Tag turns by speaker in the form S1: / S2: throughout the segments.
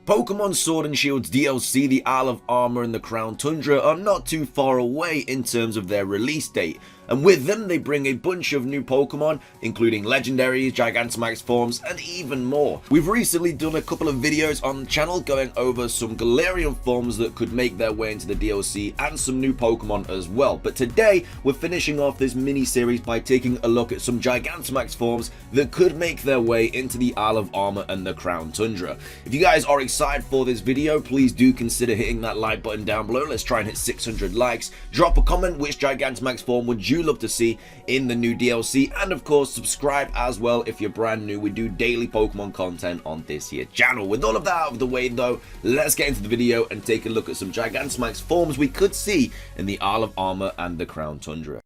S1: Pokemon Sword and Shield's DLC, the Isle of Armor and the Crown Tundra, are not too far away in terms of their release date, and with them they bring a bunch of new Pokemon, including legendaries, Gigantamax forms, and even more. We've recently done a couple of videos on the channel going over some Galarian forms that could make their way into the DLC and some new Pokemon as well, but today we're finishing off this mini-series by taking a look at some Gigantamax forms that could make their way into the Isle of Armor and the Crown Tundra. If you guys are excited for this video, please do consider hitting that like button down below. Let's try and hit 600 likes. Drop a comment, which Gigantamax form would you love to see in the new DLC, and of course subscribe as well if you're brand new. We do daily Pokemon content on this here channel. With all of that out of the way though, let's get into the video and take a look at some Gigantamax forms we could see in the Isle of Armor and the Crown Tundra.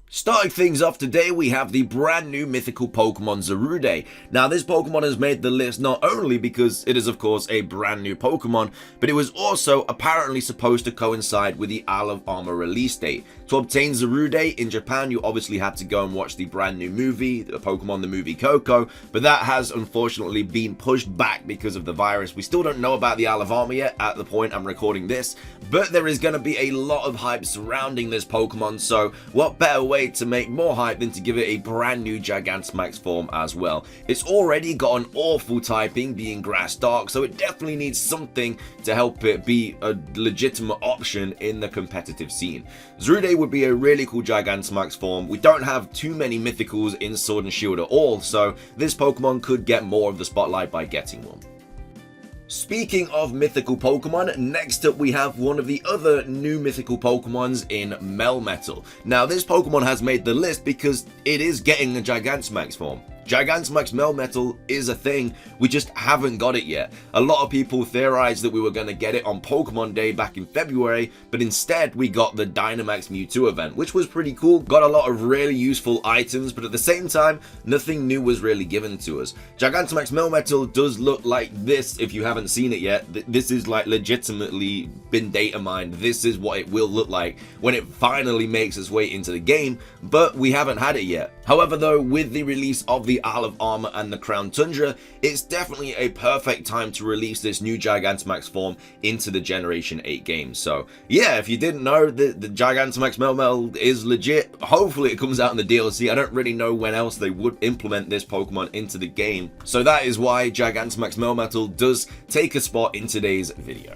S1: Starting things off today, we have the brand new mythical Pokemon Zruday. Now this Pokemon has made the list not only because it is of course a brand new Pokemon, but it was also apparently supposed to coincide with the Isle of Armor release date. To obtain Zruday in Japan, you obviously had to go and watch the brand new movie, the Pokemon the movie Coco, but that has unfortunately been pushed back because of the virus. We still don't know about the Isle of Armor yet at the point I'm recording this, but there is going to be a lot of hype surrounding this Pokemon, so what better way to make more hype than to give it a brand new Gigantamax form as well. It's already got an awful typing, being grass dark, so it definitely needs something to help it be a legitimate option in the competitive scene. Zruday would be a really cool Gigantamax form. We don't have too many mythicals in Sword and Shield at all, so this Pokemon could get more of the spotlight by getting one. Speaking of mythical Pokemon, next up we have one of the other new mythical Pokemons in Melmetal. Now this Pokemon has made the list because it is getting a Gigantamax form. Gigantamax Melmetal is a thing, we just haven't got it yet. A lot of people theorized that we were going to get it on Pokemon Day back in February, but instead we got the Dynamax Mewtwo event, which was pretty cool. Got a lot of really useful items, but at the same time, nothing new was really given to us. Gigantamax Melmetal does look like this if you haven't seen it yet. This is like legitimately been data mined. This is what it will look like when it finally makes its way into the game, but we haven't had it yet. However though, with the release of the Isle of Armor and the Crown Tundra, it's definitely a perfect time to release this new Gigantamax form into the Generation 8 game. So yeah, if you didn't know, the Gigantamax Melmetal is legit. Hopefully it comes out in the DLC. I don't really know when else they would implement this Pokemon into the game, so that is why Gigantamax Melmetal does take a spot in today's video.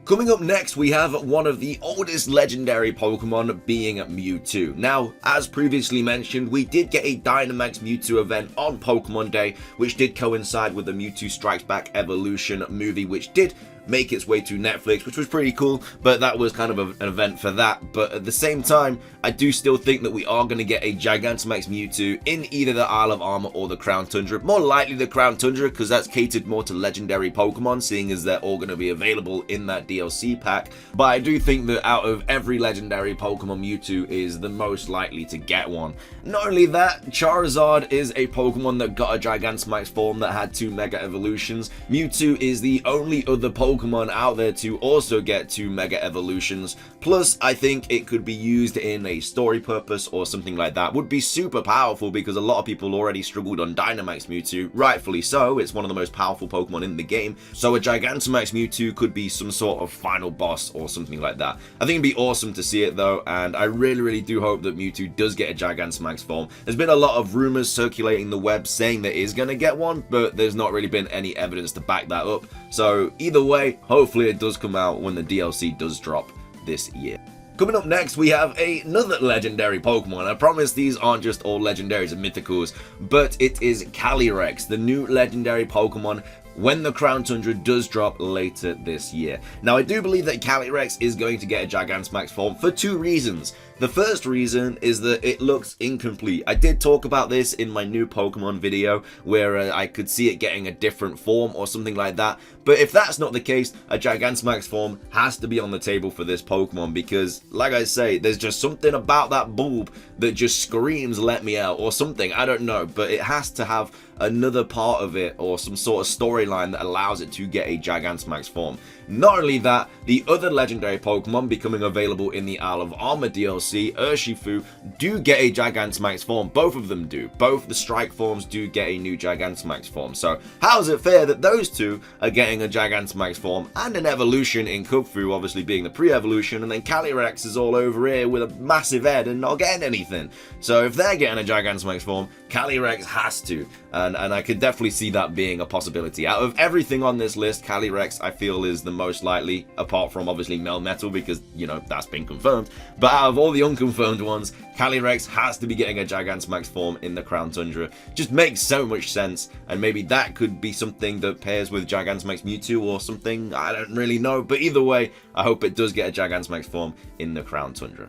S1: Coming up next, we have one of the oldest legendary Pokemon, being Mewtwo. Now, as previously mentioned, we did get a Dynamax Mewtwo event on Pokemon Day, which did coincide with the Mewtwo Strikes Back Evolution movie, which did make its way to Netflix, which was pretty cool, but that was kind of an event for that. But at the same time, I do still think that we are going to get a Gigantamax Mewtwo in either the Isle of Armor or the Crown Tundra. More likely the Crown Tundra, because that's catered more to legendary Pokemon, seeing as they're all going to be available in that DLC pack. But I do think that out of every legendary Pokemon, Mewtwo is the most likely to get one. Not only that, Charizard is a Pokemon that got a Gigantamax form that had 2 Mega Evolutions. Mewtwo is the only other Pokemon out there to also get 2 Mega Evolutions. Plus, I think it could be used in a story purpose or something like that. Would be super powerful because a lot of people already struggled on Dynamax Mewtwo, rightfully so. It's one of the most powerful Pokemon in the game. So a Gigantamax Mewtwo could be some sort of final boss or something like that. I think it'd be awesome to see it though, and I really do hope that Mewtwo does get a Gigantamax form. There's been a lot of rumors circulating the web saying that it is going to get one, but there's not really been any evidence to back that up. So either way, hopefully it does come out when the DLC does drop this year. Coming up next, we have another legendary Pokemon. I promise these aren't just all legendaries and mythicals, but it is Calirex, the new legendary Pokemon when the Crown Tundra does drop later this year. Now, I do believe that Calirex is going to get a Gigantamax form for 2 reasons. The first reason is that it looks incomplete. I did talk about this in my new Pokemon video where I could see it getting a different form or something like that. But if that's not the case, a Gigantamax form has to be on the table for this Pokemon because, like I say, there's just something about that bulb that just screams let me out or something. I don't know, but it has to have another part of it or some sort of storyline that allows it to get a Gigantamax form. Not only that, the other legendary Pokemon becoming available in the Isle of Armor DLC, Urshifu, do get a Gigantamax form. Both of them do. Both the Strike forms do get a new Gigantamax form. So how is it fair that those two are getting getting a Gigantamax form and an evolution in Kubfu, obviously being the pre-evolution, and then Calirex is all over here with a massive head and not getting anything. So if they're getting a Gigantamax form, Calirex has to, and I could definitely see that being a possibility. Out of everything on this list, Calirex I feel is the most likely, apart from obviously Melmetal, because, you know, that's been confirmed. But out of all the unconfirmed ones, Calirex has to be getting a Gigantamax form in the Crown Tundra. Just makes so much sense, and maybe that could be something that pairs with Gigantamax Mewtwo or something, I don't really know. But either way, I hope it does get a Gigantamax form in the Crown Tundra.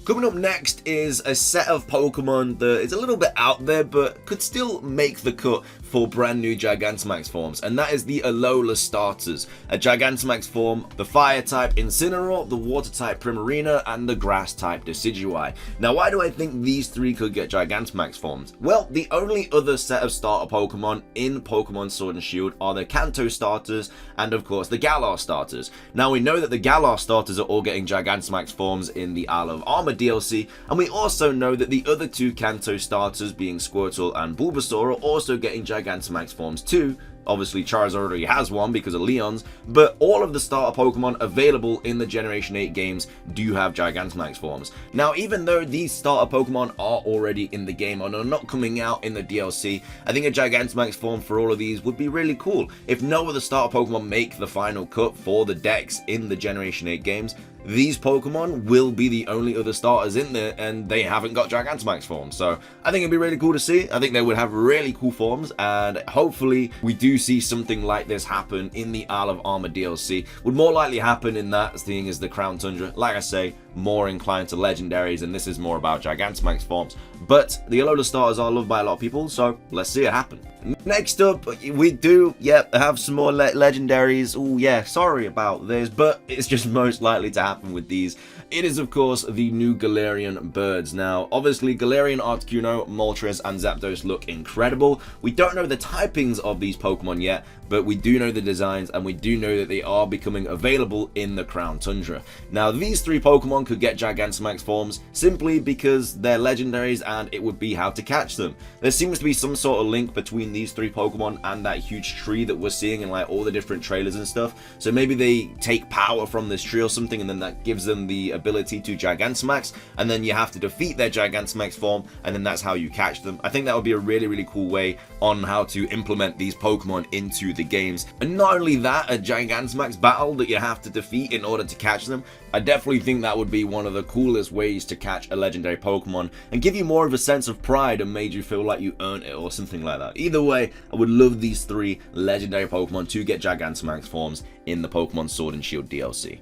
S1: Coming up next is a set of Pokemon that is a little bit out there, but could still make the cut for brand new Gigantamax forms, and that is the Alola Starters. A Gigantamax form, the Fire type Incineroar, the Water type Primarina, and the Grass type Decidueye. Now, why do I think these three could get Gigantamax forms? Well, the only other set of starter Pokemon in Pokemon Sword and Shield are the Kanto Starters and, of course, the Galar Starters. Now, we know that the Galar Starters are all getting Gigantamax forms in the Isle of Armor DLC, and we also know that the other two Kanto Starters, being Squirtle and Bulbasaur, are also getting Gigantamax forms too. Obviously, Charizard already has one because of Leon's, but all of the starter Pokemon available in the Generation 8 games do have Gigantamax forms. Now, even though these starter Pokemon are already in the game and are not coming out in the DLC, I think a Gigantamax form for all of these would be really cool. If no other starter Pokemon make the final cut for the decks in the Generation 8 games, these Pokemon will be the only other starters in there, and they haven't got Gigantamax forms. So I think it'd be really cool to see. I think they would have really cool forms, and hopefully we do see something like this happen in the Isle of Armor DLC. Would more likely happen in that, seeing as the Crown Tundra, like I say, more inclined to legendaries, and this is more about Gigantamax forms. But the Alola Starters are loved by a lot of people, so let's see it happen. Next up, we do, have some more legendaries. Oh yeah, sorry about this, but it's just most likely to happen with these. It is, of course, the new Galarian birds. Now, obviously, Galarian, Articuno, Moltres, and Zapdos look incredible. We don't know the typings of these Pokemon yet, but we do know the designs, and we do know that they are becoming available in the Crown Tundra. Now, these three Pokemon could get Gigantamax forms simply because they're legendaries, and it would be how to catch them. There seems to be some sort of link between these three Pokemon and that huge tree that we're seeing in like all the different trailers and stuff. So maybe they take power from this tree or something, and then that gives them the ability to Gigantamax, and then you have to defeat their Gigantamax form, and then that's how you catch them. I think that would be a really, really cool way on how to implement these Pokemon into the games. And not only that, a Gigantamax battle that you have to defeat in order to catch them. I definitely think that would be one of the coolest ways to catch a legendary Pokemon and give you more of a sense of pride and made you feel like you earned it or something like that. Either way, I would love these three legendary Pokemon to get Gigantamax forms in the Pokemon Sword and Shield DLC.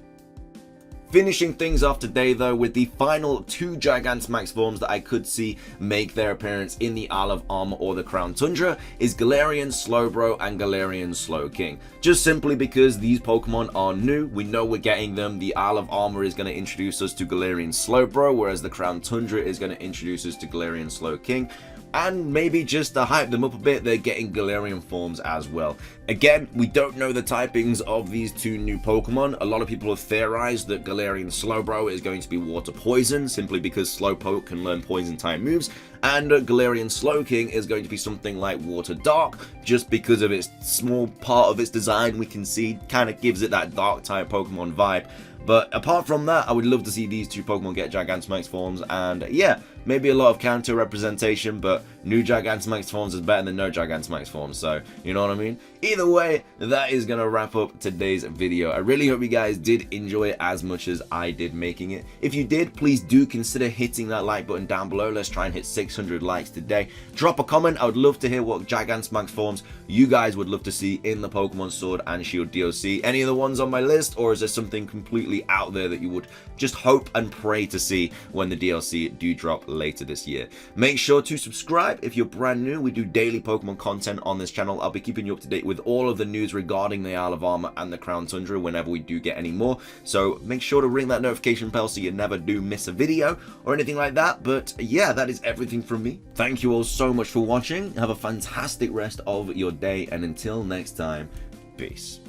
S1: Finishing things off today though with the final two Gigantamax forms that I could see make their appearance in the Isle of Armor or the Crown Tundra is Galarian Slowbro and Galarian Slowking. Just simply because these Pokemon are new, we know we're getting them. The Isle of Armor is going to introduce us to Galarian Slowbro, whereas the Crown Tundra is going to introduce us to Galarian Slowking. And maybe just to hype them up a bit, they're getting Galarian forms as well. Again, we don't know the typings of these two new Pokemon. A lot of people have theorized that Galarian Slowbro is going to be Water Poison, simply because Slowpoke can learn Poison type moves. And Galarian Slowking is going to be something like Water Dark, just because of its small part of its design we can see kind of gives it that Dark type Pokemon vibe. But apart from that, I would love to see these two Pokemon get Gigantamax forms, and yeah, maybe a lot of counter representation, but new Gigantamax forms is better than no Gigantamax forms, so you know what I mean? Either way, that is going to wrap up today's video. I really hope you guys did enjoy it as much as I did making it. If you did, please do consider hitting that like button down below. Let's try and hit 600 likes today. Drop a comment. I would love to hear what Gigantamax forms you guys would love to see in the Pokemon Sword and Shield DLC. Any of the ones on my list, or is there something completely out there that you would just hope and pray to see when the DLC do drop later this year? Make sure to subscribe if you're brand new. We do daily Pokemon content on this channel. I'll be keeping you up to date with all of the news regarding the Isle of Armor and the Crown Tundra whenever we do get any more. So make sure to ring that notification bell so you never do miss a video or anything like that. But yeah, that is everything from me. Thank you all so much for watching. Have a fantastic rest of your day, and until next time, peace.